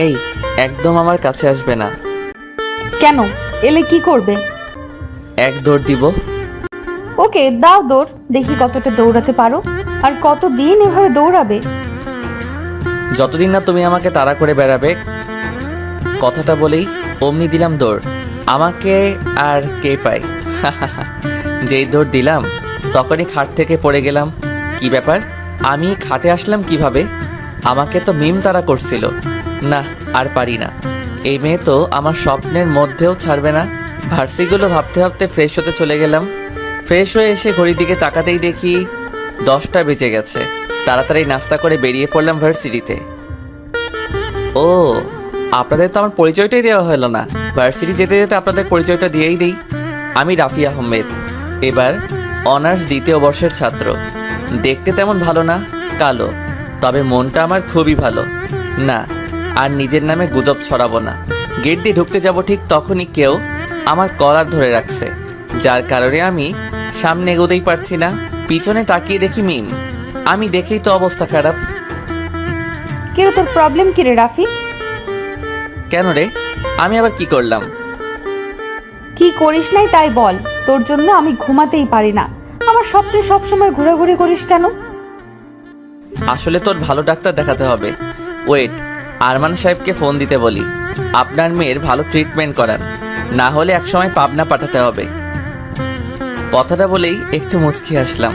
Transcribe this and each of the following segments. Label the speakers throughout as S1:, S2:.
S1: এই, একদম আমার কাছে আসবে না।
S2: কেন? এলে কি করবে?
S1: এক দৌড় দিব।
S2: ওকে, দাও দৌড়, দেখি কতটা দৌড়াতে পারো। আর কতদিন এভাবে দৌড়াবে?
S1: যতদিন না তুমি আমাকে তাড়া করে বেড়াবে। কথাটা বলেই অমনি দিলাম দৌড়। আমাকে আর কে পাই? যেই দৌড় দিলাম তখনই খাট থেকে পড়ে গেলাম। কি ব্যাপার, আমি খাটে আসলাম কিভাবে? আমাকে তো মিম তাড়া করছিল। না, আর পারি না। এই মেয়ে তো আমার স্বপ্নের মধ্যেও ছাড়বে না। ভার্সিগুলো ভাবতে ভাবতে ফ্রেশ হতে চলে গেলাম। ফ্রেশ হয়ে এসে ঘড়ির দিকে তাকাতেই দেখি 10টা বেজে গেছে। তাড়াতাড়ি নাস্তা করে বেরিয়ে পড়লাম ভার্সিটিতে। ও, আপনাদের তো আমার পরিচয়টাই দেওয়া হলো না। ভার্সিটি যেতে যেতে আপনাদের পরিচয়টা দিয়েই দিই। আমি রাফি আহমেদ, এবার অনার্স 2য় বর্ষের ছাত্র। দেখতে তেমন ভালো না, কালো, তবে মনটা আমার খুবই ভালো। না, আর নিজের নামে গুজব ছড়াবো না। গেট দিয়ে ঢুকতে যাব ঠিক তখনই কেউ আমার কলার ধরে রাখছে, যার কারণে আমি সামনে এগোতেই পারছি না। পিছনে তাকিয়ে দেখি মিম। আমি দেখেই তো অবস্থা খারাপ।
S2: কিরে, তোর প্রবলেম কি রে রাফি?
S1: কেন রে, আমি আবার কি করলাম?
S2: কি করিস নাই তাই বল। তোর জন্য আমি ঘুমাতেই পারি না। আমার স্বপ্নে সবসময় ঘোরাঘুরি করিস কেন?
S1: আসলে তোর ভালো ডাক্তার দেখাতে হবে। ওয়েট, আরমান সাহেবকে ফোন দিতে বলি, আপনার মেয়ের ভালো ট্রিটমেন্ট করান, না হলে একসময় পাবনা পাঠাতে হবে। কথাটা বলেই একটু মুচকি হাসলাম।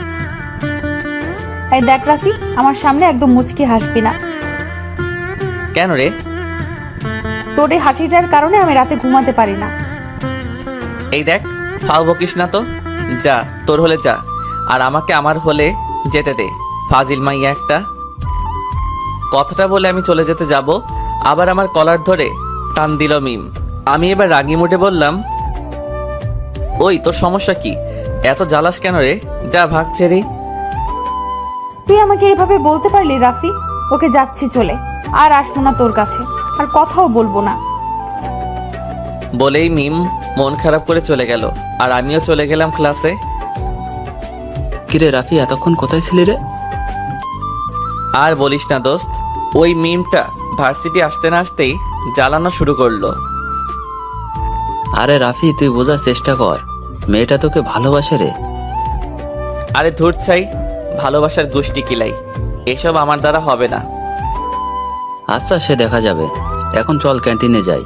S2: এই দেখ রাফি, আমার সামনে একদম মুচকি হাসবি না।
S1: কেন রে?
S2: তোর এই হাসিটার কারণে আমি রাতে ঘুমাতে পারি না।
S1: এই দেখ, ফাও বকিস না তো। যা, তোর হলে যা, আর আমাকে আমার হলে যেতে দে, ফাজিল মাইয়া একটা। কথাটা বলে আমি চলে যেতে যাব, আবার আমার কলার ধরে টান দিল মিম। আমি এবার রাগি মুডে বললাম, ওই তোর সমস্যা কি? এত জ্বালাস কেন রে? যা ভাগ ছেড়ে।
S2: তুই আমাকে এইভাবে বলতে পারলি রাফি? ওকে, যাচ্ছি চলে, আর আসবো না তোর কাছে, আর কথাও বলবো না।
S1: বলেই মিম মন খারাপ করে চলে গেল, আর আমিও চলে গেলাম ক্লাসে।
S3: কিরে রাফি, এতক্ষণ কোথায় ছিলি রে?
S1: আর বলিস না দোস্ত, ওই মিমটা ভার্সিটি আসতে না আসতেই জ্বালানো শুরু করলো।
S3: আরে রাফি, তুই বোঝার চেষ্টা কর, মেয়েটা তোকে ভালোবাসে রে।
S1: আরে ধুর ছাই, ভালোবাসার গোষ্ঠী কিলাই, এসব আমার দ্বারা হবে না।
S3: আচ্ছা, সে দেখা যাবে। এখন চল ক্যান্টিনে যাই।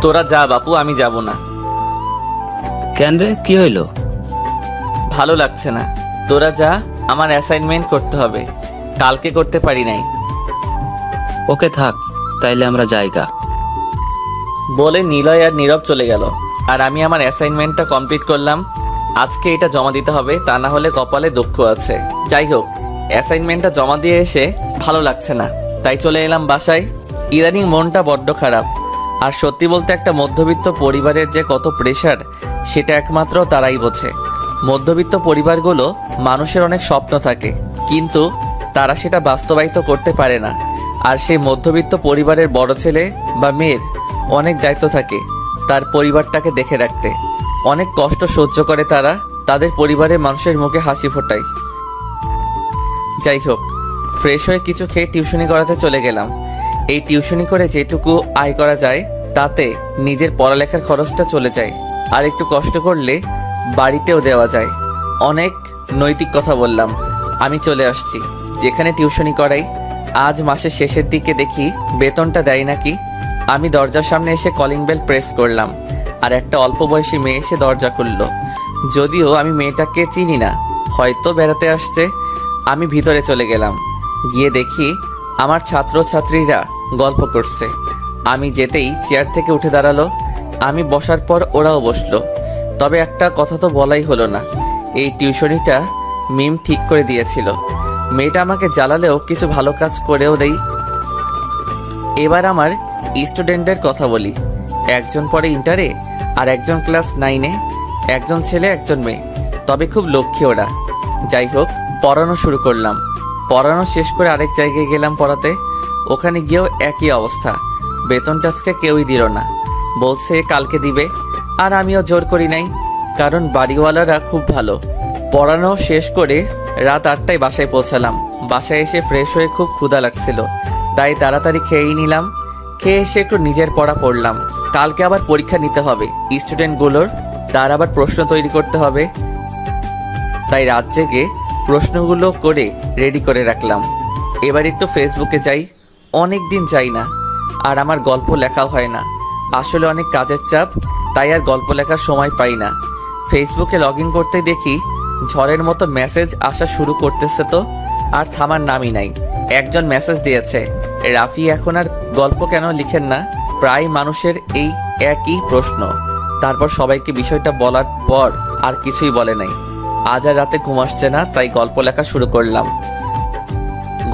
S1: তোরা যা বাপু, আমি যাব না।
S3: কেন রে, কি হইলো?
S1: ভালো লাগছে না। তোরা যা, আমার অ্যাসাইনমেন্ট করতে হবে, কালকে করতে পারি নাই।
S3: ওকে থাক, তাইলে আমরা যাইগা।
S1: বলে নিলয় আর নীরব চলে গেল, আর আমি আমার অ্যাসাইনমেন্টটা কমপ্লিট করলাম। আজকে এটা জমা দিতে হবে, তা না হলে কপালে দুঃখ আছে। যাই হোক, অ্যাসাইনমেন্টটা জমা দিয়ে এসে ভালো লাগছে না, তাই চলে এলাম বাসায়। ইদানিং মনটা বড্ড খারাপ। আর সত্যি বলতে একটা মধ্যবিত্ত পরিবারের যে কত প্রেশার, সেটা একমাত্র তারাই বোঝে। মধ্যবিত্ত পরিবারগুলো মানুষের অনেক স্বপ্ন থাকে, কিন্তু তারা সেটা বাস্তবায়িত করতে পারে না। আর সেই মধ্যবিত্ত পরিবারের বড় ছেলে বা মেয়ের অনেক দায়িত্ব থাকে তার পরিবারটাকে দেখে রাখতে। অনেক কষ্ট সহ্য করে তারা তাদের পরিবারের মানুষের মুখে হাসি ফোটায়। যাই হোক, ফ্রেশ হয়ে কিছু খেয়ে টিউশনি করাতে চলে গেলাম। এই টিউশনি করে যেটুকু আয় করা যায় তাতে নিজের পড়ালেখার খরচটা চলে যায়, আর একটু কষ্ট করলে বাড়িতেও দেওয়া যায়। অনেক নৈতিক কথা বললাম, আমি চলে আসছি যেখানে টিউশনি করাই। আজ মাসের শেষের দিকে দেখি বেতনটা দেয় নাকি। আমি দরজার সামনে এসে কলিং বেল প্রেস করলাম, আর একটা অল্প বয়সী মেয়ে এসে দরজা খুলল। যদিও আমি মেয়েটাকে চিনি না, হয়তো বেড়াতে আসছে। আমি ভিতরে চলে গেলাম, গিয়ে দেখি আমার ছাত্রছাত্রীরা গল্প করছে। আমি যেতেই চেয়ার থেকে উঠে দাঁড়ালো। আমি বসার পর ওরাও বসলো। তবে একটা কথা তো বলাই হলো না, এই টিউশনিটা মিম ঠিক করে দিয়েছিল। মেয়েটা আমাকে জ্বালালেও কিছু ভালো কাজ করেও দেই। এবার আমার স্টুডেন্টদের কথা বলি। একজন পড়ে ইন্টারে, আর একজন ক্লাস 9-এ। একজন ছেলে একজন মেয়ে, তবে খুব লক্ষ্মী ওরা। যাই হোক, পড়ানো শুরু করলাম। পড়ানো শেষ করে আরেক জায়গায় গেলাম পড়াতে। ওখানে গিয়েও একই অবস্থা। বেতনটা আজকে কেউই দিল না, বলছে কালকে দিবে। আর আমিও জোর করি নাই, কারণ বাড়িওয়ালারা খুব ভালো। পড়ানো শেষ করে রাত 8টায় বাসায় পৌঁছালাম। বাসায় এসে ফ্রেশ হয়ে খুব ক্ষুধা লাগছিল, তাই তাড়াতাড়ি খেয়েই নিলাম। খেয়ে এসে একটু নিজের পড়া পড়লাম। কালকে আবার পরীক্ষা নিতে হবে স্টুডেন্টগুলোর, তার আবার প্রশ্ন তৈরি করতে হবে। তাই রাত জেগে প্রশ্নগুলো করে রেডি করে রাখলাম। এবার একটু ফেসবুকে যাই, অনেক দিন যাই না। আর আমার গল্প লেখাও হয় না, আসলে অনেক কাজের চাপ, তাই আর গল্প লেখার সময় পাই না। ফেসবুকে লগ ইন করতে দেখি ঝড়ের মতো মেসেজ আসা শুরু করতেছে, তো আর থামার নামই নাই। একজন মেসেজ দিয়েছে, রাফি এখন আর গল্প কেন লিখেন না? প্রায় মানুষের এই একই প্রশ্ন। তারপর সবাইকে বিষয়টা বলার পর আর কিছুই বলে নাই। আজ আর রাতে ঘুম আসছে না, তাই গল্প লেখা শুরু করলাম।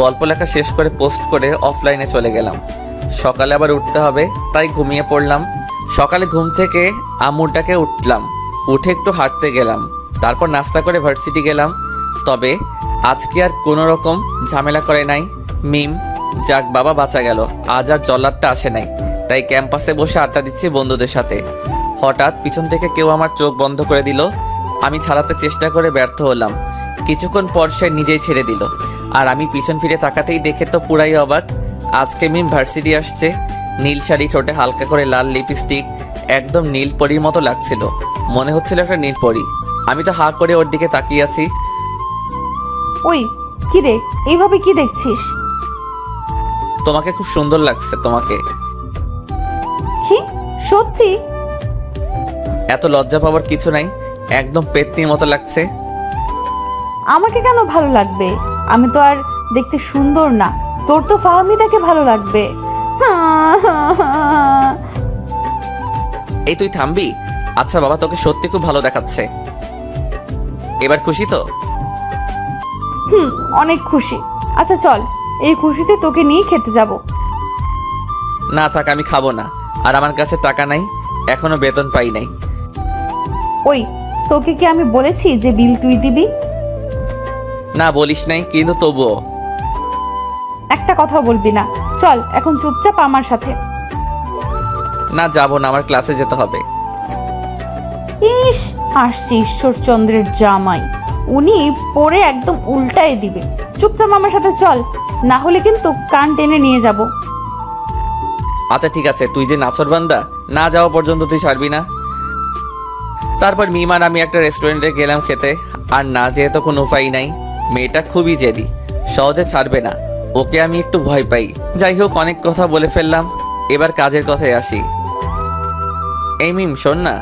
S1: গল্প লেখা শেষ করে পোস্ট করে অফলাইনে চলে গেলাম। সকালে আবার উঠতে হবে, তাই ঘুমিয়ে পড়লাম। সকালে ঘুম থেকে আম্মুর ডাকে উঠলাম, উঠে একটু হাঁটতে গেলাম, তারপর নাস্তা করে ভার্সিটি গেলাম। তবে আজকে আর কোনো রকম ঝামেলা করে নাই মিম। যাক বাবা, বাঁচা গেল, আজ আর জল্লাদটা আসে নাই। তাই ক্যাম্পাসে বসে আড্ডা দিচ্ছি বন্ধুদের সাথে। হঠাৎ পিছন থেকে কেউ আমার চোখ বন্ধ করে দিল। আমি ছাড়াতে চেষ্টা করে ব্যর্থ হলাম। কিছুক্ষণ পর সে নিজেই ছেড়ে দিল, আর আমি পিছন ফিরে তাকাতেই দেখে তো পুরাই অবাক। আজকে মিম ভার্সিটি আসছে। নীল শাড়ি, ঠোঁটে হালকা করে লাল লিপস্টিক, একদম নীল পরীর মতো লাগছিল। মনে হচ্ছিল একটা নীল পরী। আমি তো হাঁ করে ওর দিকে তাকিয়ে আছি।
S2: ওই কি রে, এইভাবে কি দেখছিস?
S1: তোমাকে খুব সুন্দর লাগছে। তোমাকে
S2: কি সত্যি?
S1: এত লজ্জা পাওয়ার কিছু নাই, একদম পেত্নির মতো লাগছে।
S2: আমাকে কেন ভালো লাগবে? আমি তো আর দেখতে সুন্দর না, তোর তো ফাহমিদাকে ভালো লাগবে।
S1: এই তুই থামবি? আচ্ছা বাবা, তোকে সত্যি খুব ভালো দেখাচ্ছে। এবার খুশি তো?
S2: অনেক খুশি। আচ্ছা চল, এই খুশিতে তোকে নিয়ে খেতে যাব।
S1: না থাক, আমি খাবো না। আর আমার কাছে টাকা নাই, এখনো বেতন পাই নাই।
S2: ওই, তোকে কি আমি বলেছি যে বিল তুই দিবি?
S1: না বলিস নাই, কিন্তু তবুও।
S2: একটা কথাও বলবি না। চল এখন চুপচাপ আমার সাথে।
S1: না যাবো না, আমার ক্লাসে যেতে হবে।
S2: ইস, আসছে ঈশ্বরচন্দ্রের জামাই, উনি পরে একদম উল্টায় দিবে। চুপচাপ আমার সাথে চল, না হলে কিন্তু কান টেনে নিয়ে যাব।
S1: আচ্ছা ঠিক আছে, তুই যে নাছরবান্দা, না যাওয়া পর্যন্ত তুই ছাড়বি না। তারপর মিমান আমি একটা রেস্টুরেন্টে গেলাম খেতে। আর না যেয়ে তো কোনো উপায় নাই। মেয়েটা খুবই জেদি, সহজে ছাড়বে না। ওকে আমি একটু ভয় পাই। যাই হোক, অনেক কথা বলে ফেললাম, এবার কাজের কথায় আসি। এই মিম, শোন না।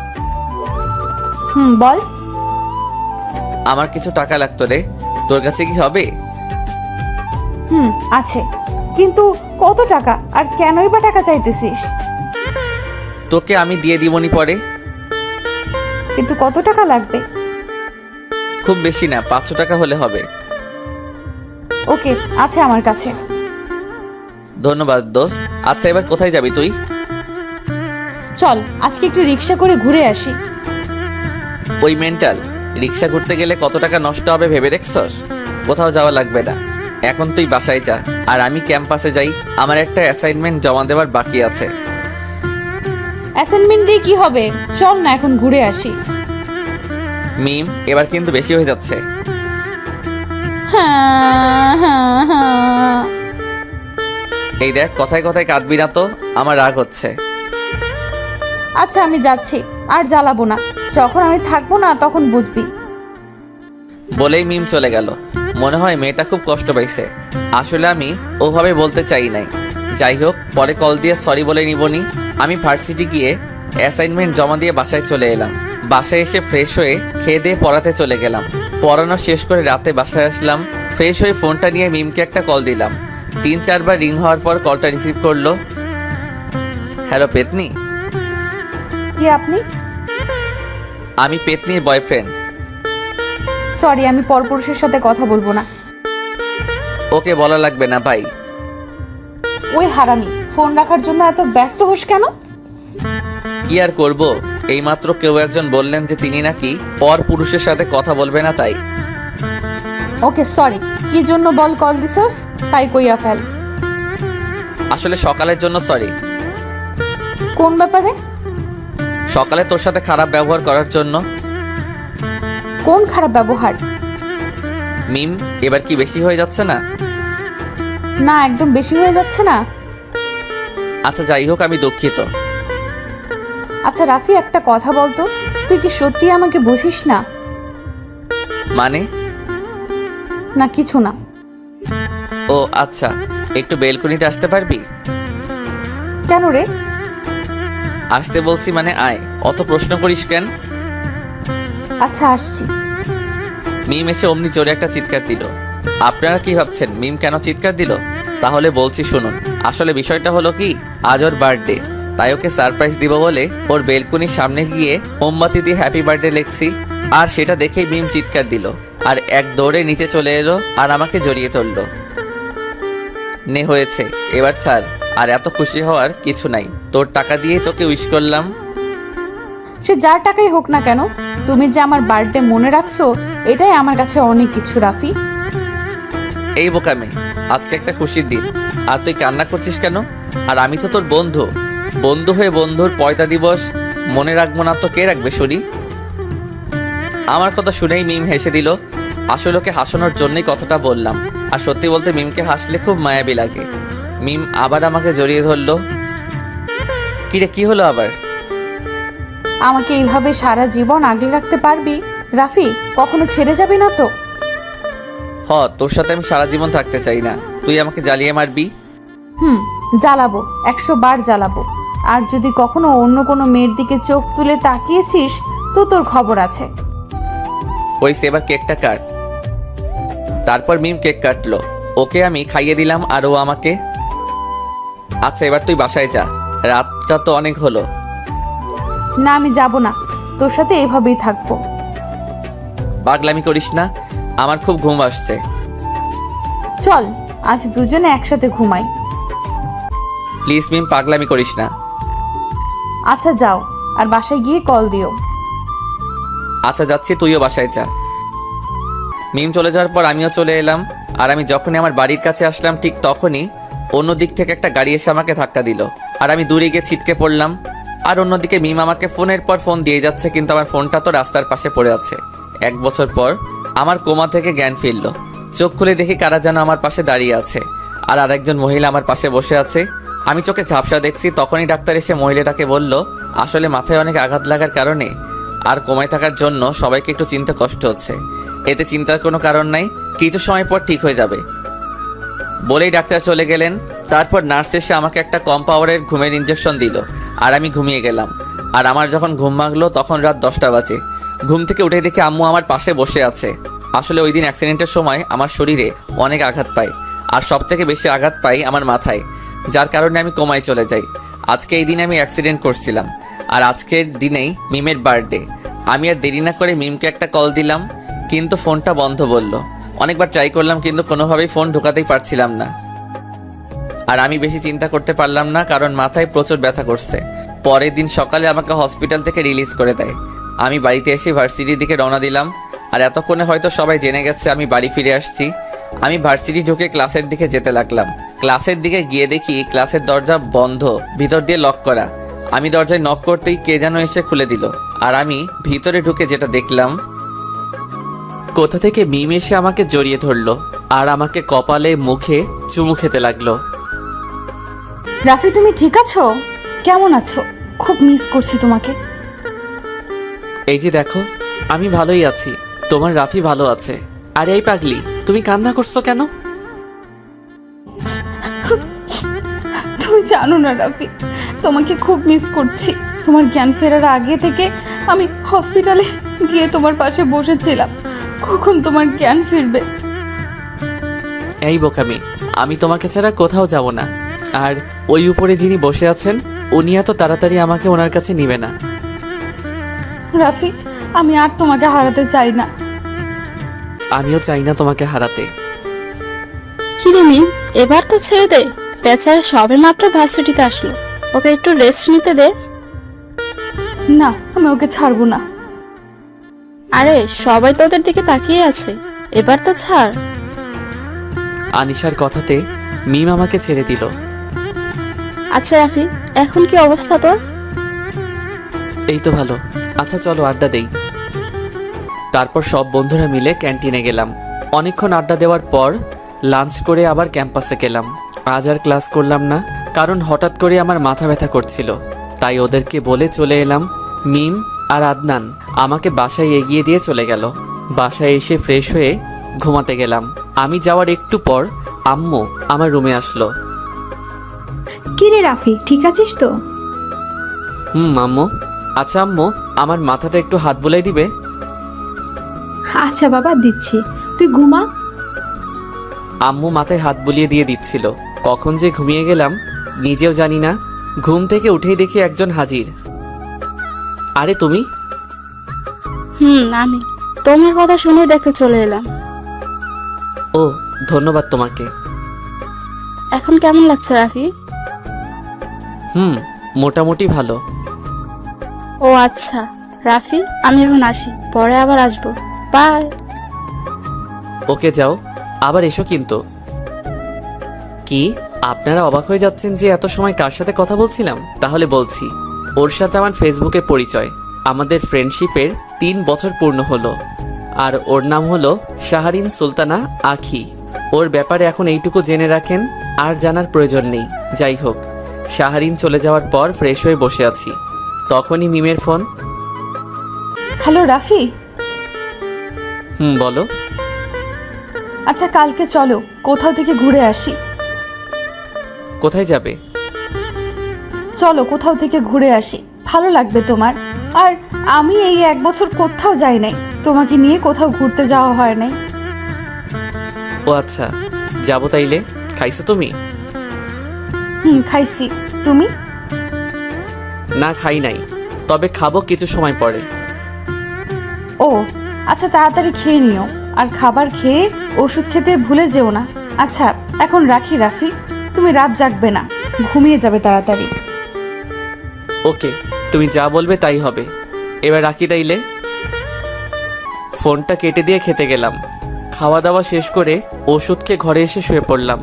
S2: বল।
S1: আমার কিছু টাকা লাগতো রে, তোর কাছে কি হবে?
S2: আছে, কিন্তু কত টাকা আর কেনই বা টাকা চাইতেছিস?
S1: তোকে আমি দিয়ে দিবনি পরে।
S2: কিন্তু কত টাকা লাগবে?
S1: খুব বেশি না, 500 টাকা হলে হবে।
S2: ওকে, আছে আমার কাছে।
S1: ধন্যবাদ দোস্ত। আচ্ছা এবার কোথায় যাবি তুই?
S2: চল আজকে একটু রিক্সা করে ঘুরে আসি।
S1: ওই মেন্টাল, রিক্সা ঘুরতে গেলে কত টাকা নষ্ট হবে ভেবে দেখছস? কোথাও যাওয়া লাগবে না, এখন তুই বাসায় যা, আর আমি ক্যাম্পাসে যাই। আমার একটা অ্যাসাইনমেন্ট জমা দেওয়ার বাকি আছে।
S2: অ্যাসাইনমেন্ট দিয়ে কি হবে? চল না এখন ঘুরে আসি।
S1: মিম, এবার কিন্তু বেশি হয়ে যাচ্ছে।
S2: হ্যাঁ।
S1: এই দেখ, কথায় কথায় কাঁদবি না তো, আমার রাগ হচ্ছে।
S2: আচ্ছা আমি যাচ্ছি, আর জ্বালাবো না। যখন আমি থাকবো না তখন বুঝবি।
S1: বলেই মিম চলে গেল। মনে হয় মেয়েটা খুব কষ্ট পাইছে। আসলে আমি ওভাবে বলতে চাই নাই। যাই হোক, পরে কল দিয়ে সরি বলে নিবনি। আমি ভার্সিটি গিয়ে অ্যাসাইনমেন্ট জমা দিয়ে বাসায় চলে এলাম। বাসায় এসে ফ্রেশ হয়ে খেয়ে দিয়ে পড়াতে চলে গেলাম। পড়ানো শেষ করে রাতে বাসায় আসলাম। ফ্রেশ হয়ে ফোনটা নিয়ে মিমকে একটা কল দিলাম। 3-4 বার রিং হওয়ার পর কলটা রিসিভ করলো। হ্যালো পেতনি।
S2: কি আপনি?
S1: আমি পেতনির বয়ফ্রেন্ড।
S2: সরি, আমি পরপুরুষের সাথে কথা বলবো না।
S1: ওকে বলা লাগবে না ভাই।
S2: ওই হারামি, ফোন রাখার জন্য এত ব্যস্ত হোস কেন?
S1: কি আর করব, এইমাত্র কেউ একজন বললেন যে তিনি নাকি পর পুরুষের সাথে কথা বলবে না, তাই।
S2: ওকে সরি, কি জন্য বল কল দিছস? তাই কইয়া ফেল।
S1: আসলে সকালের জন্য সরি।
S2: কোন ব্যাপারে?
S1: সকালে তোর সাথে খারাপ ব্যবহার করার জন্য।
S2: কোন খারাপ ব্যবহার?
S1: মিম, এবার কি বেশি হয়ে যাচ্ছে না?
S2: না, একদম বেশি হয়ে যাচ্ছে না।
S1: আচ্ছা যাই হোক, আমি দুঃখিত।
S2: আচ্ছা রাফি, একটা কথা বলতো, তুই কি সত্যি আমাকে বুঝিস না?
S1: মানে?
S2: না কিছু না।
S1: ও আচ্ছা, একটু বেলকনিতে আসতে পারবি?
S2: কেন রে?
S1: আসতে বলছি মানে আয়, অত প্রশ্ন করিস কেন?
S2: আচ্ছা আসছি।
S1: মিম এসে অমনি জোরে একটা চিৎকার দিল। আপনারা কি ভাবছেন মিম কেন চিৎকার দিল? তাহলে বলছি শুনুন। আসলে বিষয়টা হলো কি, আজ ওর বার্থডে, তাই ওকে সারপ্রাইজ দিব বলে ওর বেলকনির সামনে গিয়ে মোমবাতি দিয়ে হ্যাপি বার্থডে লিখছি। আর সেটা দেখেই মিম চিৎকার দিল আর এক দৌড়ে নিচে চলে এলো আর আমাকে জড়িয়ে ধরলো। নে হয়েছে, এবার ছাড়। আর এত খুশি হওয়ার কিছু নাই, তোর টাকা দিয়ে তোকে উইশ করলাম।
S2: সে যার টাকাই হোক না কেন, তুমি যে আমার বার্থডে মনে রাখছো, এটাই আমার কাছে অনেক কিছু রাফি।
S1: এই বোকামে, আজকে একটা খুশির দিন আর তুই কান্না করছিস কেন? আর আমি তো তোর বন্ধু, বন্ধু হয়ে বন্ধুর পয়তা দিবস মনে রাখবো না তো কে রাখবে শুনি? আমার কথা শুনেই মিম হেসে দিল। আসলে ওকে হাসানোর জন্যই কথাটা বললাম। আর সত্যি বলতে মিমকে হাসলে খুব মায়াবী লাগে। মিম আবার আমাকে জড়িয়ে ধরলো। কিরে, কি হলো আবার?
S2: আমাকে এইভাবে সারা জীবন আগলে রাখতে পারবি রাফি? কখনো ছেড়ে যাবি না তো?
S1: তোর সাথে আমি সারা জীবন থাকতে চাই না। তুই আমাকে জ্বালিয়ে মারবি?
S2: জ্বালাবো, 100 বার জ্বালাবো। আর যদি কখনো অন্য কোনো মেয়ের দিকে চোখ তুলে তাকিয়েছিস তো তোর খবর আছে।
S1: ওই এবার কেকটা কাট। তারপর মিম কেক কাটলো, ওকে আমি খাইয়ে দিলাম আর ও আমাকে। আচ্ছা এবার তুই বাসায় যা, রাতটা তো অনেক হলো।
S2: না আমি যাব না, তোর সাথে এভাবেই থাকবো।
S1: পাগলামি করিস না, আমার খুব ঘুম আসছে।
S2: চল আজ দুজনে একসাথে ঘুমাই।
S1: প্লিজ মিম, পাগলামি করিস না।
S2: আচ্ছা যাও, আর বাসায় গিয়ে কল দিও।
S1: আচ্ছা যাচ্ছি, তুইও বাসায় যা। মিম চলে যাওয়ার পর আমিও চলে এলাম। আর আমি যখনই আমার বাড়ির কাছে আসলাম ঠিক তখনই অন্য দিক থেকে একটা গাড়ি এসে আমাকে ধাক্কা দিল আর আমি দূরে গিয়ে ছিটকে পড়লাম। আর অন্যদিকে মিম আমাকে ফোনের পর ফোন দিয়ে যাচ্ছে, কিন্তু আমার ফোনটা তো রাস্তার পাশে পড়ে আছে। 1 বছর পর আমার কোমা থেকে জ্ঞান ফিরল। চোখ খুলে দেখি কারা যেন আমার পাশে দাঁড়িয়ে আছে আর আরেকজন মহিলা আমার পাশে বসে আছে। আমি চোখে ঝাপসা দেখছি, তখনই ডাক্তার এসে মহিলাটাকে বলল আসলে মাথায় অনেক আঘাত লাগার কারণে আর কোমায় থাকার জন্য সবাইকে একটু চিনতে কষ্ট হচ্ছে। এতে চিন্তার কোনো কারণ নাই, কিছু সময় পর ঠিক হয়ে যাবে বলেই ডাক্তার চলে গেলেন। তারপর নার্স এসে আমাকে একটা কম পাওয়ারের ঘুমের ইঞ্জেকশন দিল আর আমি ঘুমিয়ে গেলাম। আর আমার যখন ঘুম ভাঙলো তখন রাত 10টা বাজে। ঘুম থেকে উঠে দেখি আম্মু আমার পাশে বসে আছে। আসলে ওই দিন অ্যাক্সিডেন্টের সময় আমার শরীরে অনেক আঘাত পাই আর সবথেকে বেশি আঘাত পাই আমার মাথায়, যার কারণে আমি কোমায় চলে যাই। আজকে এই দিনে আমি অ্যাক্সিডেন্ট করছিলাম আর আজকের দিনেই মিমের বার্থডে। আমি আর দেরি না করে মিমকে একটা কল দিলাম, কিন্তু ফোনটা বন্ধ বলল। অনেকবার ট্রাই করলাম কিন্তু কোনোভাবেই ফোন ঢোকাতেই পারছিলাম না। আর আমি বেশি চিন্তা করতে পারলাম না, কারণ মাথায় প্রচুর ব্যথা করছে। পরের দিন সকালে আমাকে হসপিটাল থেকে রিলিজ করে দেয়। আমি বাড়িতে এসে ভার্সিটির দিকে রওনা দিলাম। আর এতক্ষণে হয়তো সবাই জেনে গেছে আমি বাড়ি ফিরে আসছি। আমি ভার্সিটি ঢুকে ক্লাসের দিকে যেতে লাগলাম। ক্লাসের দিকে গিয়ে দেখি ক্লাসের দরজা বন্ধ, ভিতর দিয়ে লক করা। আমি দরজায় নক করতেই কে যেন এসে খুলে দিল। আর আমি ভিতরে ঢুকে যেটা দেখলাম, কোথা থেকে মিম এসে আমাকে জড়িয়ে ধরলো আর আমাকে কপালে মুখে চুমু খেতে লাগলো।
S2: রাফি তুমি ঠিক আছো? কেমন আছো? খুব মিস করছি তোমাকে।
S1: এই যে দেখো, আমি ভালোই আছি, তোমার রাফি ভালো আছে। আর এই পাগলি, তুমি কান্না করছো কেন?
S2: তুমি জানো না রাফি, তোমাকে খুব মিস করছি। তোমার জ্ঞান ফেরার আগে থেকে আমি হসপিটালে গিয়ে তোমার পাশে বসেছিলাম, কখন তোমার জ্ঞান ফিরবে।
S1: এই বোকামি, আমি তোমাকে ছাড়া কোথাও যাব না। আর ওই উপরে যিনি বসে আছেন উনি এত তাড়াতাড়ি আমাকে ওনার কাছে নিবে না।
S2: রাফি আমি আর তোমাকে হারাতে চাই না।
S1: আমিও চাই না তোমাকে হারাতে।
S4: কিরে মিম, এবার তো ছেড়ে দে। বেচারা সবে মাত্র ভার্সিটিতে আসলো, ওকে একটু রেস্ট নিতে দে।
S2: না আমি ওকে ছাড়বো না।
S4: আরে সবাই তোদের দিকে তাকিয়ে আছে, এবার তো ছাড়।
S1: আনিশার কথাতে মিম আমাকে ছেড়ে দিল।
S4: আচ্ছা রাফি, এখন কি অবস্থা তোর?
S1: এই তো ভালো। আচ্ছা চলো আড্ডা দেই। তারপর সব বন্ধুরা মিলে ক্যান্টিনে গেলাম। অনেকক্ষণ আড্ডা দেওয়ার পর লাঞ্চ করে আবার ক্যাম্পাসে গেলাম। আজ আর ক্লাস করলাম না, কারণ হঠাৎ করে আমার মাথা ব্যথা করছিল। তাই ওদেরকে বলে চলে এলাম। মিম আর আদনান আমাকে বাসায় এগিয়ে দিয়ে চলে গেল। বাসায় এসে ফ্রেশ হয়ে ঘুমাতে গেলাম। আমি যাওয়ার একটু পর আম্মু আমার রুমে আসলো।
S5: কি রে রাফি, ঠিক আছিস তো?
S1: আম্মু। আচ্ছা আম্মু, আমার মাথাটা একটু হাত বুলাই দিবে?
S5: আচ্ছা বাবা, দিচ্ছি, তুই ঘুমা।
S1: আম্মু মাথায় হাত বুলিয়ে দিয়ে দিচ্ছিল। কখন যে ঘুমিয়ে গেলাম নিজেও জানি না। ঘুম থেকে উঠেই দেখি একজন হাজির। আরে তুমি?
S4: আমি তোমার কথা শুনে দেখতে চলে এলাম।
S1: ও, ধন্যবাদ তোমাকে।
S4: এখন কেমন লাগছে রাফি?
S1: মোটামুটি ভালো।
S4: ও আচ্ছা রাফি, আমি এখন আসি, পরে আবার আসবো। বাই।
S1: ওকে যাও, আবার এসো কিন্তু। কি আপনারা অবাক হয়ে যাচ্ছেন যে এত সময় কার সাথে কথা বলছিলাম? তাহলে বলছি, ওর সাথে আমার ফেসবুকে পরিচয়। আমাদের ফ্রেন্ডশিপের 3 বছর পূর্ণ হলো। আর ওর নাম হলো শাহরিন সুলতানা আখি। ওর ব্যাপারে এখন এইটুকু জেনে রাখেন, আর জানার প্রয়োজন নেই। যাই হোক, শাহরিন চলে যাওয়ার পর ফ্রেশ হয়ে বসে আছি। তখনই মিমের ফোন।
S2: হ্যালো রাফি।
S1: বলো।
S2: আচ্ছা কালকে চলো কোথাও থেকে ঘুরে আসি।
S1: কোথায় যাবে?
S2: চলো কোথাও থেকে ঘুরে আসি, ভালো লাগবে তোমার। আর আমি এই 1 বছর কোথাও যাই নাই, তোমাকে নিয়ে কোথাও ঘুরতে যাওয়া হয় নাই।
S1: ও আচ্ছা, যাবো তাইলে। খাইছো তুমি?
S2: খাইছি। তুমি?
S1: না, খাই নাই, তবে খাবো কিছু সময় পরে।
S2: ও আচ্ছা, তাড়াতাড়ি খেয়ে নিও। আর খাবার খেয়ে ওষুধ খেতে ভুলে যেও না। আচ্ছা এখন রাখি রাফি, তুমি রাত জাগবে না, ঘুমিয়ে যাবে তাড়াতাড়ি।
S1: ওকে, তুমি যা বলবে তাই হবে। এবার রাখি তাইলে। ফোনটা কেটে দিয়ে খেতে গেলাম। খাওয়া দাওয়া শেষ করে ওষুধ খেয়ে ঘরে এসে শুয়ে পড়লাম।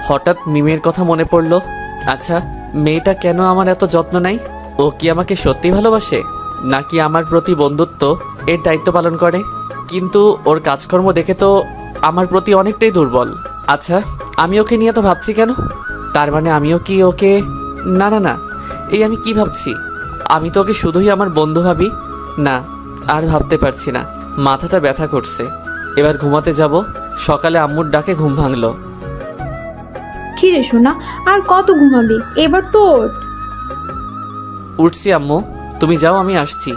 S1: হঠাৎ মিমের কথা মনে পড়লো। আচ্ছা, মেয়েটা কেন আমার এত যত্ন নেয়? ও কি আমাকে সত্যি ভালোবাসে, নাকি আমার প্রতি বন্ধুত্ব এর দায়িত্ব পালন করে? কিন্তু ওর কাজকর্ম দেখে তো আমার প্রতি অনেকটাই দুর্বল। আচ্ছা, আমি ওকে নিয়ে তো ভাবছি কেন? তার মানে আমিও কি ওকে... না না না, এই আমি কি ভাবছি? আমি তো ওকে শুধুই আমার বন্ধু ভাবি। না, আর ভাবতে পারছি না, মাথাটা ব্যথা করছে। এবার ঘুমাতে যাব। সকালে আম্মুর ডাকে ঘুম ভাঙলো।
S5: কি রে সোনা, আর কত ঘুমাবি? এবার তো ওঠ।
S1: উঠছি আম্মু, তুমি যাও, আমি আসছি।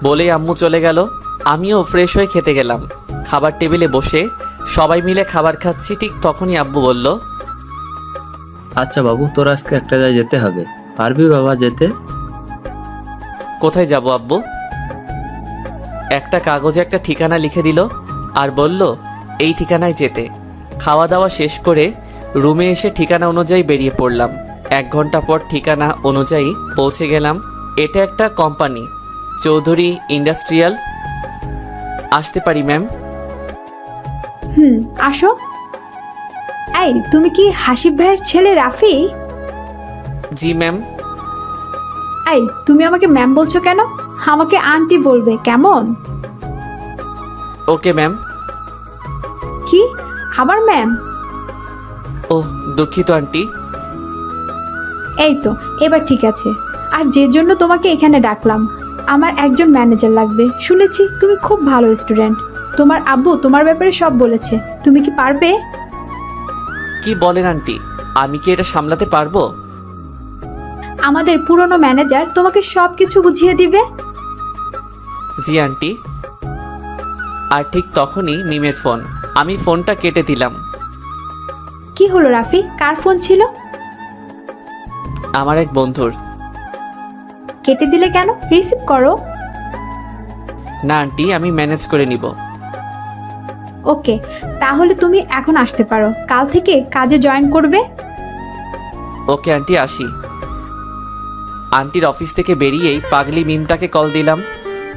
S1: বলেই আম্মু চলে গেল। আমিও ফ্রেশ হয়ে খেতে গেলাম। খাবার টেবিলে বসে সবাই মিলে খাবার খাচ্ছি, ঠিক তখনই আব্বু বলল,
S3: আচ্ছা বাবু, তোর আজকে একটা জায়গায় যেতে হবে, পারবি বাবা যেতে?
S1: কোথায় যাব আব্বু? একটা কাগজে একটা ঠিকানা লিখে দিল আর বলল এই ঠিকানায় যেতে। খাওয়া দাওয়া শেষ করে রুমে এসে ঠিকানা অনুযায়ী বেরিয়ে পড়লাম। 1 ঘন্টা পর ঠিকানা অনুযায়ী পৌঁছে গেলাম। এটা একটা কোম্পানি, চৌধুরী ইন্ডাস্ট্রিয়াল। আসতে পারি ম্যাম?
S5: আসো। এই, তুমি কি হাসিব ভাইয়ের ছেলে রাফি?
S1: জি ম্যাম।
S5: এই, তুমি আমাকে ম্যাম বলছো কেন? আমাকে আন্টি বলবে, কেমন?
S1: Okay ma'am.
S5: কি, আবার ম্যাম?
S1: ও দুঃখিত আন্টি।
S5: এই তো, এবার ঠিক আছে। আর যে জন্য তোমাকে এখানে ডাকলাম, আমার একজন ম্যানেজার লাগবে। শুনেছি তুমি খুব ভালো স্টুডেন্ট। তোমার আব্বু তোমার ব্যাপারে সব বলেছে, তুমি কি পারবে?
S1: কি বলেন আন্টি, আমি কি এটা সামলাতে পারবো?
S5: আমাদের পুরনো ম্যানেজার তোমাকে সবকিছু বুঝিয়ে দিবে।
S1: জি আন্টি। আর ঠিক তখনই মিমের ফোন। আমি ফোনটা কেটে দিলাম।
S5: কি হলো রাফি, কার ফোন ছিল?
S1: আমার এক বন্ধুর।
S5: কেটে দিলে কেন? রিসিভ করো।
S1: না আন্টি, আমি ম্যানেজ করে নিব।
S5: ওকে, তাহলে তুমি এখন আসতে পারো। কাল থেকে কাজে জয়েন করবে।
S1: ওকে আন্টি, আসি। আন্টির অফিস থেকে বেরিয়েই পাগলি মিমটাকে কল দিলাম।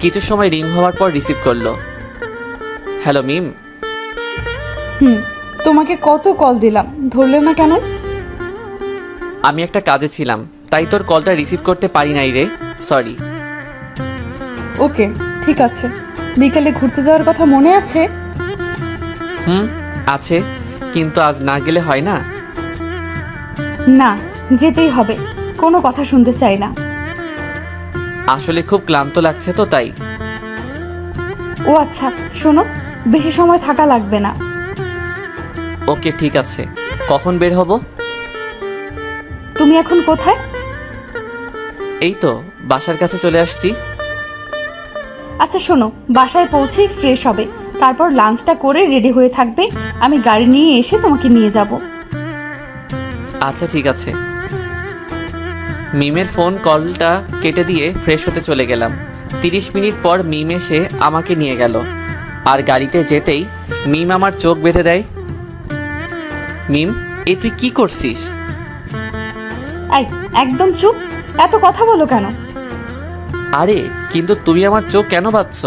S1: কিছু সময় রিং হওয়ার পর রিসিভ করলো। হ্যালো মিম।
S2: তোমাকে কত কল দিলাম, ধরলে না কেন?
S1: আমি একটা কাজে ছিলাম, তাই তোর কলটা রিসিভ করতে পারি নাই রে, সরি।
S2: ওকে ঠিক আছে। বিকালে ঘুরতে যাওয়ার কথা মনে আছে?
S1: আছে, কিন্তু আজ না গেলে হয় না।
S2: না, যেতেই হবে, কোনো কথা শুনতে চাই না।
S1: আসলে খুব ক্লান্ত লাগছে তো তাই।
S2: ও আচ্ছা, শোনো, বেশি সময় থাকা লাগবে না।
S1: ওকে ঠিক আছে, কখন বের হব?
S2: তুমি এখন কোথায়?
S1: এই তো বাসার কাছে চলে আসছি।
S2: আচ্ছা শোনো, বাসায় পৌঁছে ফ্রেশ হবে, তারপর লাঞ্চটা করে রেডি হয়ে থাকবে, আমি গাড়ি নিয়ে এসে তোমাকে নিয়ে যাব।
S1: আচ্ছা ঠিক আছে। মিমের ফোন কলটা কেটে দিয়ে ফ্রেশ হতে চলে গেলাম। 30 মিনিট পর মিম এসে আমাকে নিয়ে গেল, আর গাড়িতে যেতেই মিম আমার চোখ বেঁধে দেয়। মিম, এ তুই কি করছিস?
S2: এই একদম চুপ, এত কথা বলো কেন?
S1: আরে কিন্তু তুমি আমার চোখ কেন বাঁধছ?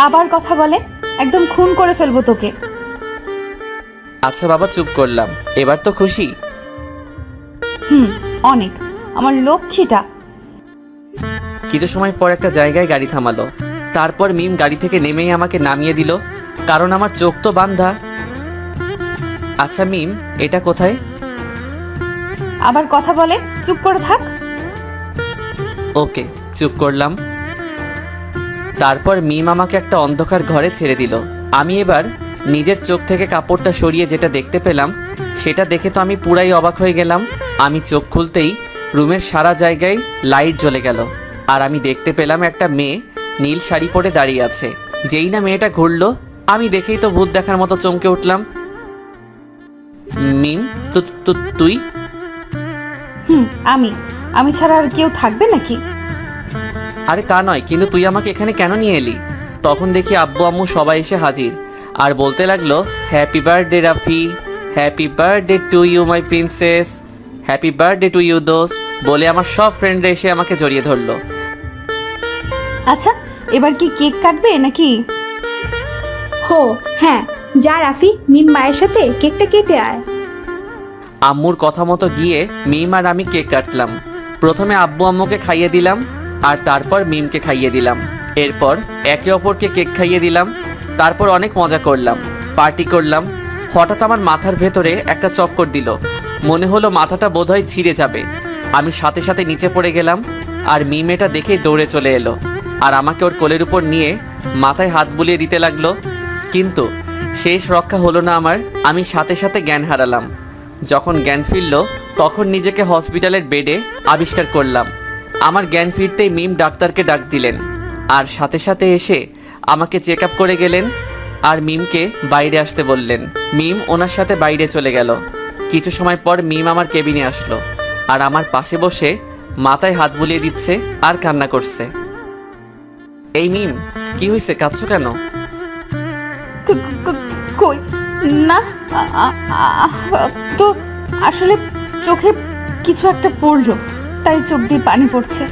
S2: আবার কথা বলে একদম খুন করে ফেলবো তোকে।
S1: আচ্ছা বাবা, চুপ করলাম, এবার তো খুশি?
S2: অনেক, আমার লক্ষ্মীটা।
S1: কিছু সময় পর একটা জায়গায় গাড়ি থামালো, তারপর মিম গাড়ি থেকে নেমেই আমাকে নামিয়ে দিল, কারণ আমার চোখ তো বাঁধা। আচ্ছা মিম, এটা কোথায়?
S2: আবার কথা বলে, চুপ করে থাক।
S1: ওকে, চুপ করলাম। তারপর মিম আমাকে একটা অন্ধকার ঘরে ছেড়ে দিল। আমি এবার নিজের চোখ থেকে কাপড়টা সরিয়ে যেটা দেখতে পেলাম, সেটা দেখে তো আমি পুরাই অবাক হয়ে গেলাম। আমি চোখ খুলতেই রুমের সারা জায়গায় লাইট জ্বলে গেল, আর আমি দেখতে পেলাম একটা মেয়ে নীল শাড়ি পরে দাঁড়িয়ে আছে। যেই না মেয়েটা ঘুরলো, আমি দেখেই তো ভূত দেখার মতো চমকে উঠলাম। মিম, তুই?
S2: আমি ছাড়া আর কেউ থাকবে নাকি?
S1: আরে তা নয়, কিন্তু তুই আমাকে এখানে কেন নিয়ে এলি? তখন দেখি আব্বু আম্মু সবাই এসে হাজির, আর বলতে লাগলো, happy birthday Rafi, happy birthday to you my princess, happy birthday to you দোস্ত, বলে আমার সব ফ্রেন্ডরা এসে আমাকে জড়িয়ে ধরলো।
S2: আচ্ছা, এবার কি কেক কাটবে নাকি?
S5: হো হ্যাঁ, যা রাফি, মিম মায়ের সাথে কেকটা কেটে আয়।
S1: আম্মুর কথা মতো গিয়ে মিম আর আমি কেক কাটলাম। প্রথমে আব্বু আম্মুকে খাইয়ে দিলাম, আর তারপর মিমকে খাইয়ে দিলাম। এরপর একে অপরকে কেক খাইয়ে দিলাম। তারপর অনেক মজা করলাম, পার্টি করলাম। হঠাৎ আমার মাথার ভেতরে একটা চক্কর দিল, মনে হলো মাথাটা বোধহয় ছিঁড়ে যাবে। আমি সাথে সাথে নিচে পড়ে গেলাম, আর মিম এটা দেখেই দৌড়ে চলে এলো, আর আমাকে ওর কোলের উপর নিয়ে মাথায় হাত বুলিয়ে দিতে লাগলো। কিন্তু শেষ রক্ষা হলো না আমার, আমি সাথে সাথে জ্ঞান হারালাম। যখন জ্ঞান ফিরল, তখন নিজেকে হসপিটালের বেডে আবিষ্কার করলাম। আমার জ্ঞান ফিরতেই মিম ডাক্তারকে ডাক দিলেন, আর সাথে সাথে এসে আমাকে চেক আপ করে গেলেন, আর মিমকে বাইরে আসতে বললেন। মিম ওনার সাথে বাইরে চলে গেল। কিছু সময় পর মিম আমার কেবিনে আসলো, আর আমার পাশে বসে মাথায় হাত বুলিয়ে দিচ্ছে আর কান্না করছে। এই মিম, কি হয়েছে, কাঁদছো কেন?
S2: কই না, তো আসলে চোখে কিছু একটা পড়লো, তাই চোখ দিয়ে পানি পড়ছে।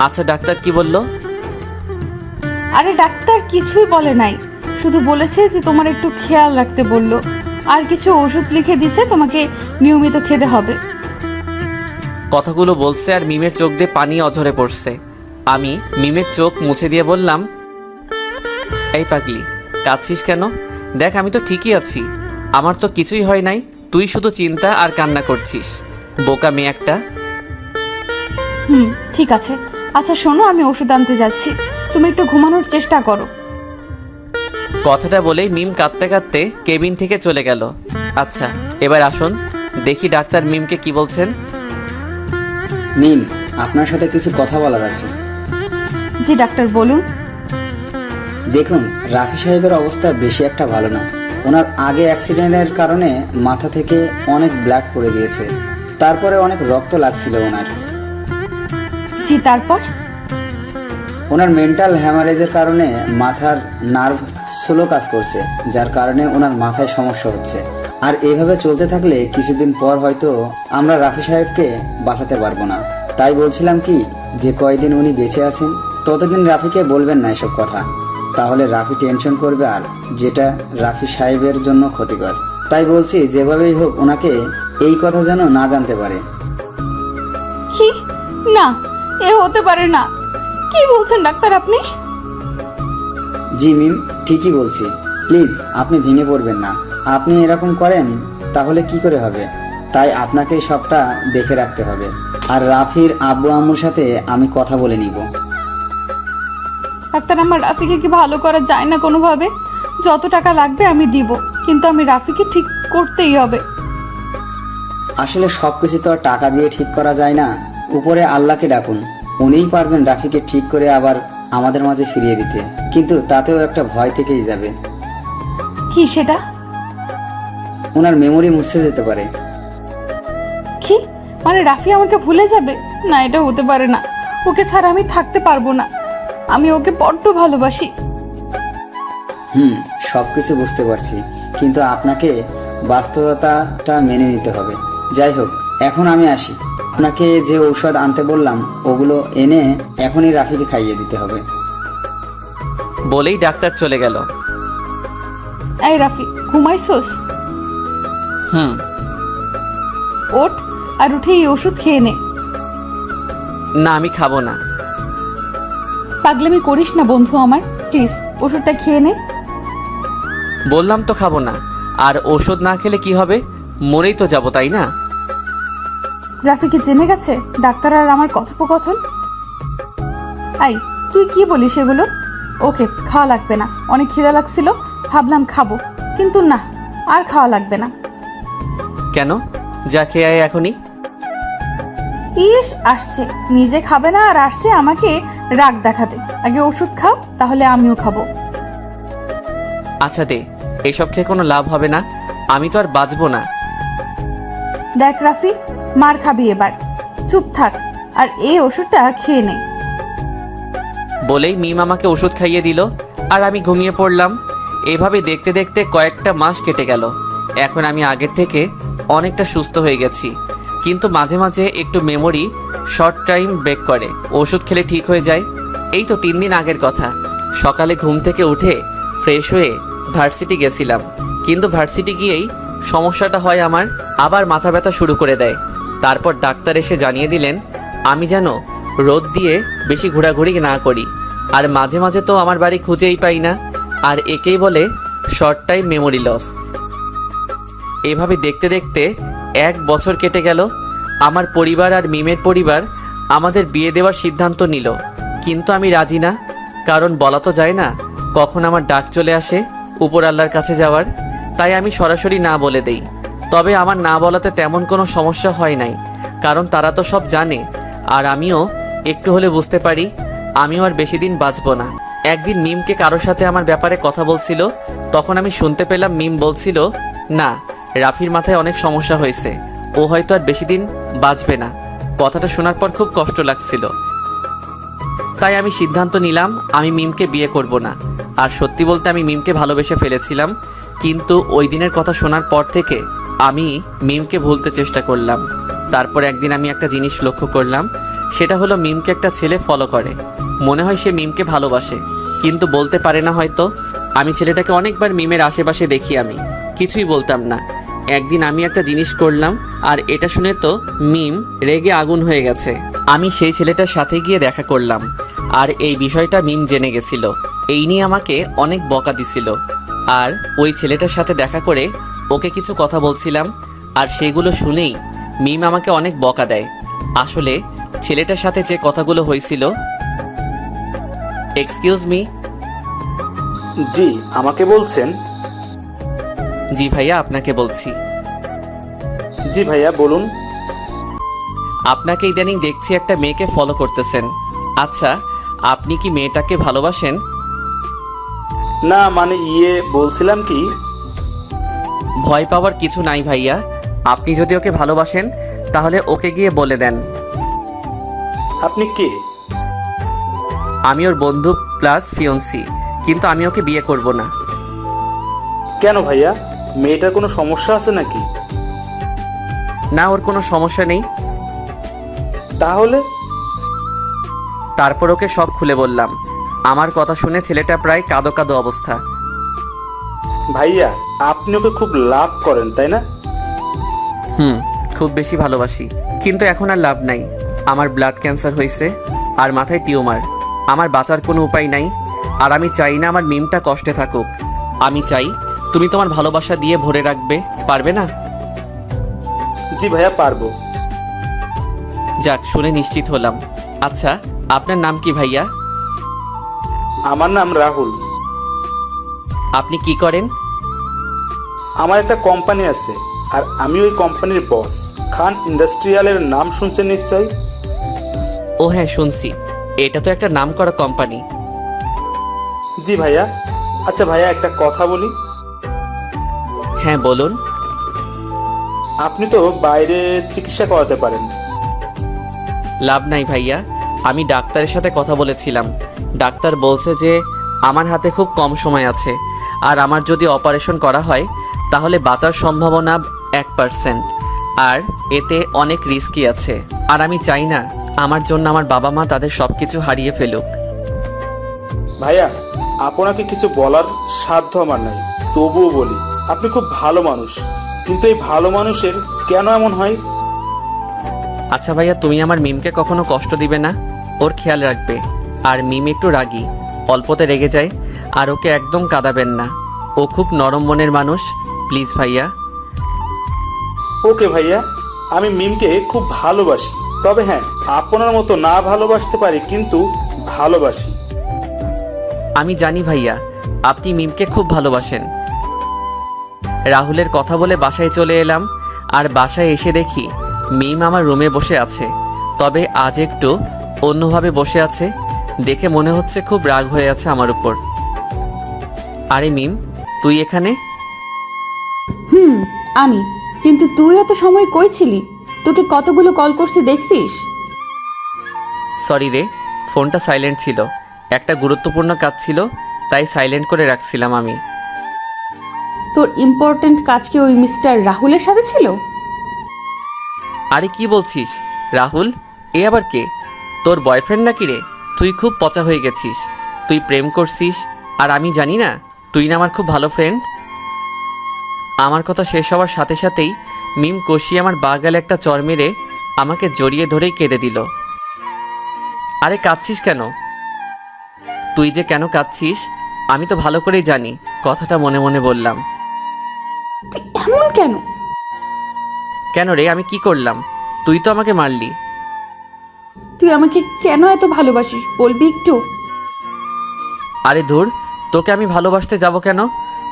S1: আচ্ছা ডাক্তার কি বললো?
S2: আরে ডাক্তার কিছুই বলে নাই, শুধু বলেছে যে তোমার একটু খেয়াল রাখতে বললো, আর কিছু ওষুধ লিখে দিচ্ছে, তোমাকে নিয়মিত খেতে হবে।
S1: কথাগুলো বলছে আর মিমের চোখ দিয়ে পানি অঝরে পড়ছে। আমি মিমের চোখ মুছে দিয়ে বললাম, এই পাগলি, কাঁদছিস কেন? দেখ আমি তো ঠিকই আছি, আমার তো কিছুই হয় নাই, তুই শুধু চিন্তা আর কান্না করছিস, বোকা মেয়ে একটা।
S2: ঠিক আছে। আচ্ছা শোনো, আমি ওষুধ আনতে যাচ্ছি, তুমি একটু ঘুমানোর চেষ্টা করো।
S1: কথাটা বলেই মিম কাঁদতে কাঁদতে কেবিন থেকে চলে গেল। আচ্ছা এবার আসুন দেখি ডাক্তার মিমকে কি বলছেন।
S6: মিম, আপনার সাথে কিছু কথা বলার আছে।
S2: জি ডাক্তার, বলুন।
S6: দেখুন, রাফি সাহেবের অবস্থা বেশি একটা ভালো না। ওনার আগে অ্যাক্সিডেন্টের কারণে মাথা থেকে অনেক ব্লাড পড়ে গিয়েছে, তারপরে অনেক রক্ত লাগছিল ওনার।
S2: জি তারপর?
S6: ওনার মেন্টাল হ্যামারেজের কারণে মাথার নার্ভ স্লো কাজ করছে, যার কারণে ওনার মাথায় সমস্যা হচ্ছে। আর এভাবে চলতে থাকলে কিছুদিন পর হয়তো আমরা রাফি সাহেবকে বাঁচাতে পারবো না। তাই বলছিলাম কি, যে কয়দিন উনি বেঁচে আছেন ততদিন রাফিকে বলবেন না এসব কথা, তাহলে রাফি টেনশন করবে, আর যেটা রাফি সাহেবের জন্য ক্ষতিকর। তাই বলছি যেভাবেই হোক ওনাকে এই কথা যেন না জানতে পারে।
S2: কি? না, এ হতে পারে না। কি বলছেন ডাক্তার আপনি?
S6: জি মিম, ঠিকই বলছি। প্লিজ আপনি ভেঙে পড়বেন না। আপনি এরকম করেন তাহলে কি করে হবে? তাই আপনাকেই সবটা দেখে রাখতে হবে। আর রাফির আব্বু আম্মুর সাথে আমি কথা বলে নিব।
S2: ডাক্তার, আমার রাফিকে কি ভালো করা যায় না কোনোভাবে? যত টাকা লাগবে আমি দিব, কিন্তু আমি রাফিকে ঠিক করতেই হবে।
S6: আসলে সবকিছু তো আর টাকা দিয়ে ঠিক করা যায় না। উপরে আল্লাহকে ডাকুন, উনিই পারবেন রাফিকে ঠিক করে আবার আমাদের মাঝে ফিরিয়ে দিতে। কিন্তু তাতেও একটা ভয় থেকেই যাবে।
S2: কি সেটা?
S6: ওনার মেমোরি মুছে যেতে পারে।
S2: কি মানে রাফি আমাকে ভুলে যাবে? না, এটা হতে পারে না। ওকে ছাড়া আমি থাকতে পারবো না। আমি ওকে বড্ড ভালোবাসি।
S6: সবকিছু বুঝতে পারছি, কিন্তু আপনাকে বাস্তবতাটা মেনে নিতে হবে। যাই হোক, এখন আমি আসি। আপনাকে যে ঔষধ আনতে বললাম ওগুলো এনে এখনই রাফিকে খাইয়ে দিতে হবে।
S1: বলেই ডাক্তার চলে গেল।
S2: এই রাফি, ঘুমাইছোস?
S1: হুম।
S2: ওঠ, আর উঠে এই ওষুধ খেয়ে নে।
S1: না, আমি খাবো না।
S2: পাগলামি করিস না বন্ধু আমার, প্লিজ ওষুধটা খেয়ে নে।
S1: বললাম তো খাবো না। আর ওষুধ না খেলে কি হবে? মরেই তো যাবো, তাই না?
S2: রাফি কি জেনে গেছে ডাক্তার আর আমার কথোপকথন? আই, তুই কি বলিস এগুলো? ওকে, খাওয়া লাগবে না। অনেক খিদা লাগছিল, ভাবলাম খাবো, কিন্তু না, আর খাওয়া লাগবে না।
S1: কেন? যা খেয়ে আয় এখনই।
S2: ইস, আসছে নিজে খাবে না আর আসছে আমাকে রাগ দেখাতে। আগে ওষুধ খাও, তাহলে আমিও খাবো।
S1: আচ্ছা দে, এসব খেয়ে কোনো লাভ হবে না। আমি তো আর বাঁচবো না।
S2: দেখ রাফি, মার খাবি এবার, চুপ থাক আর এই ওষুধটা খেয়ে নে।
S1: বলেই মিম আমাকে ওষুধ খাইয়ে দিল আর আমি ঘুমিয়ে পড়লাম। এভাবে দেখতে দেখতে কয়েকটা মাস কেটে গেল। এখন আমি আগের থেকে অনেকটা সুস্থ হয়ে গেছি, কিন্তু মাঝে মাঝে একটু মেমোরি শর্ট টাইম ব্রেক করে। ওষুধ খেলে ঠিক হয়ে যায়। এই তো 3 দিন আগের কথা। সকালে ঘুম থেকে উঠে ফ্রেশ হয়ে ভার্সিটি গেছিলাম, কিন্তু ভার্সিটি গিয়েই সমস্যাটা হয় আমার। আবার মাথা ব্যথা শুরু করে দেয়। তারপর ডাক্তার এসে জানিয়ে দিলেন আমি যেন রোদ দিয়ে বেশি ঘোরাঘুরি না করি। আর মাঝে মাঝে তো আমার বাড়ি খুঁজেই পাই না। আর একেই বলে শর্ট টাইম মেমোরি লস। এভাবে দেখতে দেখতে 1 বছর কেটে গেল। আমার পরিবার আর মিমের পরিবার আমাদের বিয়ে দেওয়ার সিদ্ধান্ত নিল, কিন্তু আমি রাজি না। কারণ বলা তো যায় না কখন আমার ডাক চলে আসে উপর আল্লাহর কাছে যাওয়ার। তাই আমি সরাসরি না বলে দেই। তবে আমার না বলাতে তেমন কোনো সমস্যা হয় নাই, কারণ তারা তো সব জানে। আর আমিও একটু হলে বুঝতে পারি আমিও আর বেশি দিন বাঁচব না। একদিন মিমকে কারোর সাথে আমার ব্যাপারে কথা বলছিল, তখন আমি শুনতে পেলাম মিম বলছিল না, রাফির মাথায় অনেক সমস্যা হয়েছে, ও হয়তো আর বেশি দিন বাঁচবে না। কথাটা শোনার পর খুব কষ্ট লাগছিল। তাই আমি সিদ্ধান্ত নিলাম আমি মিমকে বিয়ে করব না। আর সত্যি বলতে আমি মিমকে ভালোবেসে ফেলেছিলাম, কিন্তু ওই দিনের কথা শোনার পর থেকে আমি মিমকে ভুলতে চেষ্টা করলাম। তারপর একদিন আমি একটা জিনিস লক্ষ্য করলাম, সেটা হলো মিমকে একটা ছেলে ফলো করে। মনে হয় সে মিমকে ভালোবাসে, কিন্তু বলতে পারে না হয়তো। আমি ছেলেটাকে অনেকবার মিমের আশেপাশে দেখি, আমি কিছুই বলতাম না। একদিন আমি একটা জিনিস করলাম, আর এটা শুনে তো মিম রেগে আগুন হয়ে গেছে। আমি সেই ছেলেটার সাথে গিয়ে দেখা করলাম, আর এই বিষয়টা মিম জেনে গেছিল। এই নিয়ে আমাকে অনেক বকা দিছিল। আর ওই ছেলেটার সাথে দেখা করে ওকে কিছু কথা বলছিলাম, আর সেগুলো শুনেই মিম আমাকে অনেক বকা দেয়। আসলে ছেলেটার সাথে যে কথাগুলো হয়েছিল। Excuse me.
S7: জি, আমাকে বলছেন?
S1: জি ভাইয়া, আপনাকে বলছি।
S7: জি ভাইয়া, বলুন।
S1: আপনাকে ইদানিং দেখছি একটা মেয়েকে ফলো করতেছেন। আচ্ছা, আপনি কি মেয়েটাকে ভালোবাসেন?
S7: না মানে বলছিলাম কি,
S1: ভয় পাওয়ার কিছু নাই ভাইয়া। আপনি যদি ওকে ভালোবাসেন তাহলে ওকে গিয়ে বলে দেন।
S7: আপনি কে?
S1: আমি ওর বন্ধু প্লাস ফিয়ন্সি, কিন্তু আমি ওকে বিয়ে করব না।
S7: কেন ভাইয়া, মেয়েটার কোনো সমস্যা আছে নাকি?
S1: না, ওর কোনো সমস্যা নেই।
S7: তাহলে?
S1: তারপর ওকে সব খুলে বললাম। আমার কথা শুনে ছেলেটা প্রায় কাঁদো কাঁদো অবস্থা।
S7: ভাইয়া, আপনি ওকে খুব লাভ করেন তাই না?
S1: খুব বেশি ভালোবাসি, কিন্তু এখন আর লাভ নাই। আমার ব্লাড ক্যান্সার হয়েছে আর মাথায় টিউমার। আমার বাঁচার কোনো উপায় নাই। আর আমি চাই না আমার মিমটা কষ্টে থাকুক। আমি চাই তুমি তোমার ভালোবাসা দিয়ে ভরে রাখবে, পারবে না?
S7: জি ভাইয়া পারবো।
S1: যাক, শুনে নিশ্চিত হলাম। আচ্ছা, আপনার নাম কি ভাইয়া?
S7: আমার নাম রাহুল।
S1: আপনি কি করেন?
S7: আমার একটা কোম্পানি আছে, আর আমি ওই কোম্পানির বস। খান ইন্ডাস্ট্রিয়ালের নাম শুনছেন নিশ্চয়ই।
S1: ও হ্যাঁ, শুনছি। এটা তো একটা নামকরা কোম্পানি।
S7: জি ভাইয়া। আচ্ছা ভাইয়া, একটা কথা বলি।
S1: হ্যাঁ, বলুন।
S7: আপনি তো বাইরে চিকিৎসা করাতে পারেন।
S1: লাভ নাই ভাইয়া, আমি ডাক্তারের সাথে কথা বলেছিলাম। ডাক্তার বলছে যে আমার হাতে খুব কম সময় আছে, আর আমার যদি অপারেশন করা হয় তাহলে বাঁচার সম্ভাবনা 1%, আর এতে অনেক রিস্কি আছে। আর আমি চাই না আমার জন্য আমার বাবা মা তাদের সব কিছু হারিয়ে ফেলুক।
S7: ভাইয়া, আপনাকে কিছু বলার সাধ্য আমার নাই, তবুও বলি, আপনি খুব ভালো মানুষ, কিন্তু এই ভালো মানুষের কেন এমন হয়?
S1: আচ্ছা ভাইয়া, তুমি আমার মিমকে কখনো কষ্ট দিবে না, ওর খেয়াল রাখবে। আর মিম একটু রাগী, অল্পতে রেগে যায়, আর ওকে একদম কাঁদাবেন না। ও খুব নরম মনের মানুষ, প্লিজ ভাইয়া।
S7: ওকে ভাইয়া, আমি মিমকে খুব ভালোবাসি, তবে হ্যাঁ, আপনার মতো না ভালোবাসতে পারি, কিন্তু ভালোবাসি।
S1: আমি জানি ভাইয়া, আপনি মিমকে খুব ভালোবাসেন। রাহুলের কথা বলে বাসায় চলে এলাম, আর বাসায় এসে দেখি মিম আমার রুমে বসে আছে, তবে আজ একটু অন্যভাবে বসে আছে। দেখে মনে হচ্ছে খুব রাগ হয়ে আছে আমার উপর। আরে মিম, তুই এখানে?
S2: আমি। কিন্তু তুই এত সময় কই ছিলি? তোকে কতগুলো কল করছি দেখছিস?
S1: সরি রে, ফোনটা সাইলেন্ট ছিল, একটা গুরুত্বপূর্ণ কাজ ছিল, তাই সাইলেন্ট করে রাখছিলাম আমি।
S2: তোর ইম্পর্ট্যান্ট কাজ কি ওই মিস্টার রাহুলের সাথে ছিল?
S1: আরে কি বলছিস? রাহুল? এ আবার কে? তোর বয়ফ্রেন্ড নাকি রে? তুই খুব পচা হয়ে গেছিস। তুই প্রেম করছিস, আর আমি জানি না? তুই না আমার খুব ভালো ফ্রেন্ড। আমার কথা শেষ হওয়ার সাথে সাথেই মিম কষিয়ে আমার বাগালে একটা চর মেরে আমাকে জড়িয়ে ধরেই কেঁদে দিল। আরে কাঁদছিস কেন? তুই যে কেন কাঁদছিস আমি তো ভালো করেই জানি, কথাটা মনে মনে বললাম।
S2: তুই এমন কেন?
S1: কেন রে, আমি কি করলাম? তুই তো আমাকে মারলি।
S2: তুই আমাকে কেন এত ভালোবাসিস বলবি একটু?
S1: আরে ধুর, তোকে আমি ভালোবাসতে যাব কেন?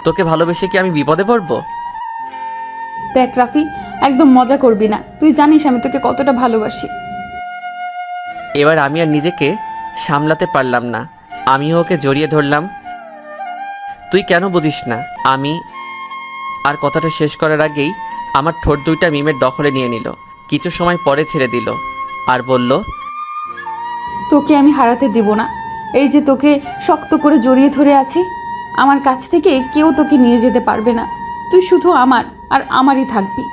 S1: তোকে ভালোবেসে কি আমি বিপদে পড়বো?
S2: দেখ রাফি, একদম মজা করবি না। তুই জানিস আমি তোকে কতটা ভালোবাসি।
S1: এবার আমি আর নিজেকে সামলাতে পারলাম না, আমিও ওকে জড়িয়ে ধরলাম। তুই কেন বুঝিস না? আমি আর কথাটা শেষ করার আগেই আমার ঠোঁট দুইটা মিমের দখলে নিয়ে নিল। কিছু সময় পরে ছেড়ে দিল আর বলল,
S2: তোকে আমি হারাতে দেব না। এই যে তোকে শক্ত করে জড়িয়ে ধরে আছি, আমার কাছ থেকে কেউ তোকে নিয়ে যেতে পারবে না। তুই শুধু আমার, আর আমারই থাকবি।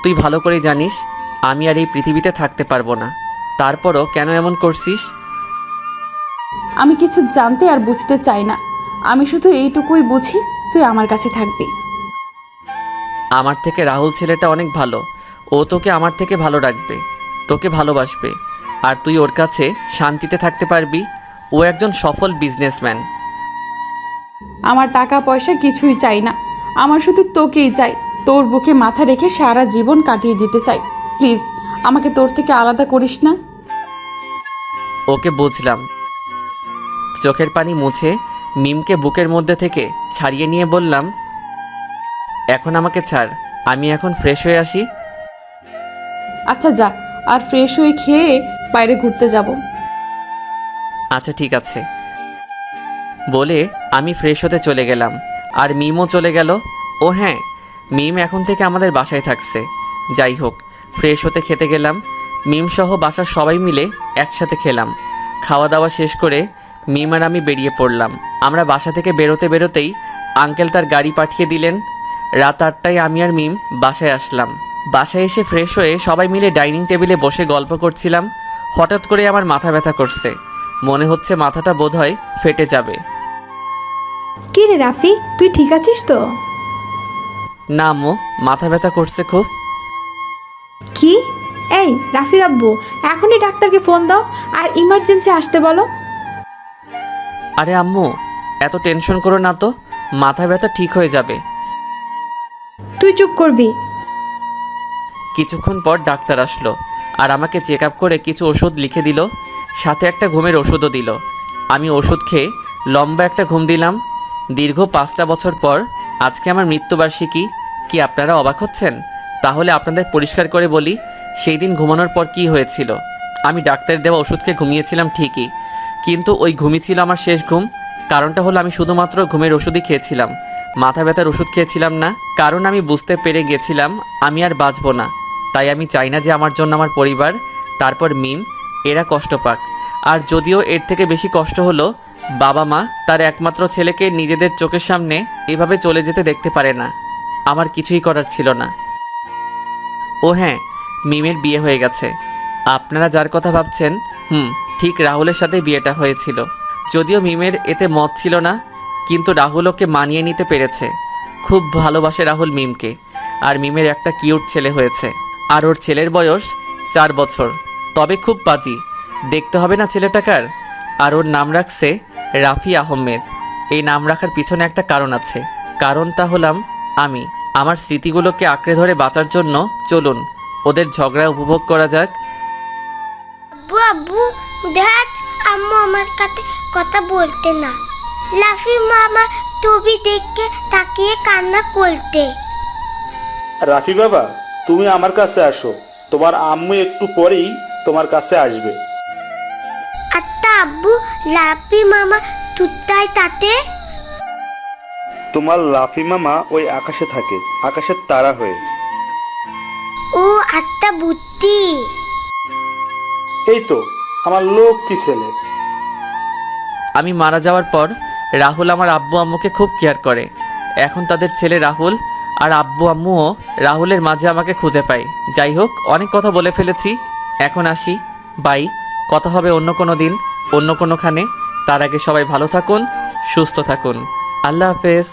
S1: তুই ভালো করে জানিস আমি আর এই পৃথিবীতে থাকতে পারবো না, তারপরও কেন এমন করছিস?
S2: আমি কিছু জানতে আর বুঝতে চাই না। আমি শুধু এইটুকুই বুঝি, তুই আমার কাছে থাকবি।
S1: আমার থেকে রাহুল ছেলেটা অনেক ভালো, ও তোকে আমার থেকে ভালো রাখবে, তোকে ভালোবাসবে, আর তুই ওর কাছে শান্তিতে থাকতে পারবি। ও একজন সফল বিজনেসম্যান।
S2: আমার টাকা পয়সা কিছুই চাই না, আমার শুধু তোকেই চাই। তোর বুকে মাথা রেখে সারা জীবন কাটিয়ে দিতে চাই। প্লিজ আমাকে তোর থেকে আলাদা করিস না।
S1: ওকে বুঝলাম। চোখের পানি মুছে মিমকে বুকের মধ্যে থেকে ছাড়িয়ে নিয়ে বললাম, এখন আমাকে ছাড়, আমি এখন ফ্রেশ হয়ে আসি।
S2: আচ্ছা যা, আর ফ্রেশ হয়ে খেয়ে বাইরে ঘুরতে যাব।
S1: আচ্ছা ঠিক আছে বলে আমি ফ্রেশ হতে চলে গেলাম, আর মিমও চলে গেল। ও হ্যাঁ, মিম এখন থেকে আমাদের বাসায় থাকছে। যাই হোক, ফ্রেশ হতে খেতে গেলাম। মিম সহ বাসার সবাই মিলে একসাথে খেলাম। খাওয়া দাওয়া শেষ করে মিম আর আমি বেরিয়ে পড়লাম। আমরা বাসা থেকে বেরোতে বেরোতেই আঙ্কেল তার গাড়ি পাঠিয়ে দিলেন। রাত 8টায় আমি আর মিম বাসায় আসলাম। বাসায় এসে ফ্রেশ হয়ে সবাই মিলে ডাইনিং টেবিলে বসে গল্প করছিলাম। হঠাৎ করে আমার মাথা ব্যথা করছে, মনে হচ্ছে মাথাটা বোধহয় ফেটে যাবে।
S5: কি রে রাফি, তুই ঠিক আছিস তো?
S1: না আম্মু, মাথা ব্যথা করছে খুব।
S5: কি? এই রাফির আব্বু, এখনই ডাক্তারকে ফোন দাও আর ইমার্জেন্সি আসতে বলো।
S1: আরে আম্মু, এত টেনশন করো না তো, মাথা ব্যথা ঠিক হয়ে যাবে।
S5: তুই চুপ করবি।
S1: কিছুক্ষণ পর ডাক্তার আসলো আর আমাকে চেক আপ করে কিছু ওষুধ লিখে দিল, সাথে একটা ঘুমের ওষুধও দিল। আমি ওষুধ খেয়ে লম্বা একটা ঘুম দিলাম। দীর্ঘ 5টা বছর পর আজকে আমার মৃত্যুবার্ষিকী। কি আপনারা অবাক হচ্ছেন? তাহলে আপনাদের পরিষ্কার করে বলি, সেই দিন ঘুমানোর পর কি হয়েছিল। আমি ডাক্তার দেওয়া ওষুধকে ঘুমিয়েছিলাম ঠিকই, কিন্তু ওই ঘুমই ছিল আমার শেষ ঘুম। কারণটা হলো আমি শুধুমাত্র ঘুমের ওষুধই খেয়েছিলাম, মাথা ব্যথার ওষুধ খেয়েছিলাম না। কারণ আমি বুঝতে পেরে গেছিলাম আমি আর বাঁচবো না। তাই আমি চাই না যে আমার জন্য আমার পরিবার, তারপর মিম, এরা কষ্ট পাক। আর যদিও এর থেকে বেশি কষ্ট হলো বাবা মা তার একমাত্র ছেলেকে নিজেদের চোখের সামনে এভাবে চলে যেতে দেখতে পারে না। আমার কিছুই করার ছিল না। ও হ্যাঁ, মিমের বিয়ে হয়ে গেছে। আপনারা যার কথা ভাবছেন, ঠিক রাহুলের সাথে বিয়েটা হয়েছিল। যদিও মিমের এতে মত ছিল না, কিন্তু রাহুল ওকে মানিয়ে নিতে পেরেছে। খুব ভালোবাসে রাহুল মিমকে। আর মিমের একটা কিউট ছেলে হয়েছে। আর ওর ছেলের বয়স 4 বছর। তবে খুব বাজি, দেখতে হবে না ছেলেটাকার। আর ওর নাম রাখছে রাফি আহমেদ। এই নাম রাখার পিছনে একটা কারণ আছে। কারণটা হলাম আমি। আমার স্মৃতিগুলোকে আঁকড়ে ধরে বাঁচার জন্য চলুন ওদের ঝগড়া উপভোগ করা যাক।
S8: আব্বু আব্বু দেখ, আম্মু আমার কাছে কথা বলতে না। লাফি মামা ছবি দেখে তাকিয়ে কান্না করতে।
S7: রাফি বাবা, তুমি আমার কাছে আসো, তোমার আম্মু একটু পরেই তোমার কাছে আসবে।
S8: আচ্ছা আব্বু, লাফি মামা তুতাই তাতে?
S7: তোমার লাফি মামা ওই আকাশে থাকে, আকাশের তারা হয়ে।
S8: ও আত্মা বুদ্ধি।
S7: এই তো আমার লক্ষ্মী ছেলে।
S1: আমি মারা যাওয়ার পর রাহুল আমার আব্বু আম্মুকে খুব কেয়ার করে। এখন তাদের ছেলে রাহুল আর আব্বু আম্মুও রাহুলের মাঝে আমাকে খুঁজে পায়। যাই হোক, অনেক কথা বলে ফেলেছি, এখন আসি। বাই, কথা হবে অন্য কোনো দিন, অন্য কোনোখানে। তার আগে সবাই ভালো থাকুন, সুস্থ থাকুন। আল্লাহ হাফেজ।